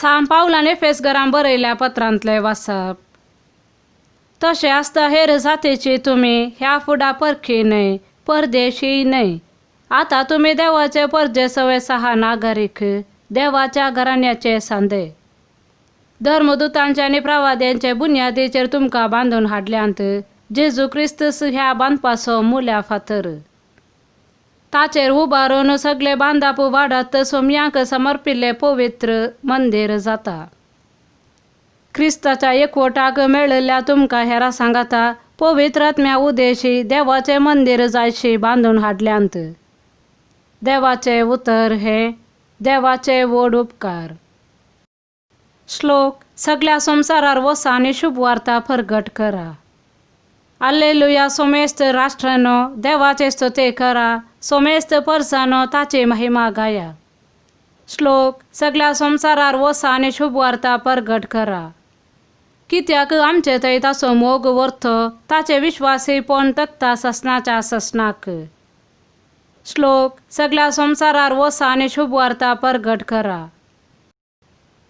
सांत पावलाने फेसगरां बरयल्या पत्रांतले वाचप. तशें आसता हेर जातीची तुमी ह्या फुडा परखी न्हय, परदेशी न्हय. आतां तुमी देवाचे परदेसवे सहा नागरीक, देवाच्या घराण्याचे सांदे. धर्मदुतांचे आनी प्रवाद्यांचे बुन्यादीचेर तुमकां बांदून हाडल्यांत. जेजू क्रिस्तस ह्या बांदपाचो मुल्या फातर. ताचेर उबारून सगळे बांदप वाडत सोमयांक समर्पिल्ले पवित्र मंदीर जाता. क्रिस्ताच्या एकवटाक मेळिल्ल्या तुमकां हेरां सांगता, पवित्र आत्म्या उदेशी देवाचे मंदीर जायशी बांदून हाडल्यांत. देवाचे उतर हे देवाचे व्हड उपकार. श्लोक. सगळ्या संवसारार वसा आनी शुभ वार्ता प्रगट करा. alleluia. सोमेस्त राष्ट्रांनो देवाचे स्तुती करा. सोमेस्त परसांनो ताची महिमा गाया. श्लोक. सगळ्या संवसारार वसा आनी शुभ वार्ता प्रगट करा. कित्याक आमचे थंय ताचो मोग व्हरतो, ताचे विश्वासीपण तत्ता ससनाच्या ससनाक. श्लोक. सगळ्या संवसारार वसा आनी शुभ वार्ता प्रगट करा.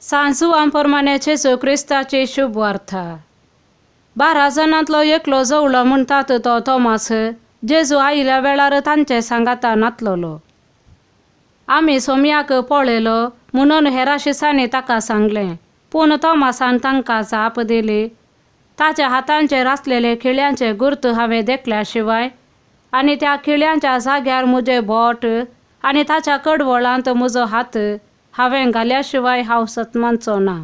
सांजुवां प्रमाणे जेजू क्रिस्ताची शुभ वार्ता. 12 जाणांतलो एकलो जवळो म्हणटात तो तोमास जेजू आयिल्ल्या वेळार तांचे सांगाता नातलोलो. आमी सोमयाक पळयलो म्हणून हेरा शिसांनी ताका सांगलें. पूण तोमासान तांकां जाप दिली, ताच्या हातांचेर आसलेले खिळ्यांचे गुर्त हांवें देखल्या शिवाय आनी त्या खिळ्यांच्या जाग्यार म्हजे बोट आनी ताच्या कडवळांत म्हजो हात हांवें घाल्या शिवाय हांव सतमानचो ना.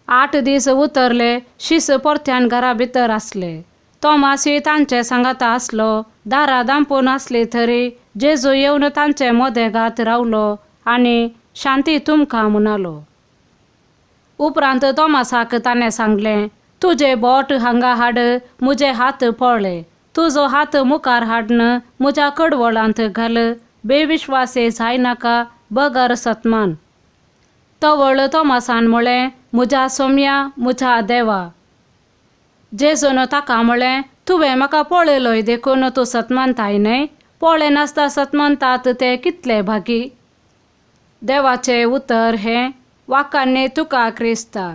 8 दीस उतरले. शीस परत्यान घरा भितर आसले. तोमासूय तांचे सांगाता आसलो. दारां दांपून आसली तरी जेजू येवन तांचे मदेगांत रावलो आनी शांती तुमकां म्हणालो. उपरांत तोमासाक ताणें सांगलें, तुजे बोट हांगा हाड, म्हजे हात पळय. तुजो हात मुखार हाडून म्हज्या कडवळांत घाल. बेविश्वासी जायनाका, बगर सतमान. तवळ तोमासान म्हळें, म्हज्या सोम्या, म्हज्या देवा. जेजून ताका म्हळें, तुवें म्हाका पळयलोय देखून तूं सतमानताय न्हय? पळय नासता सतमानतात ते कितले भागी. देवाचे उतर हें वाकान्नी तुका क्रिस्ता.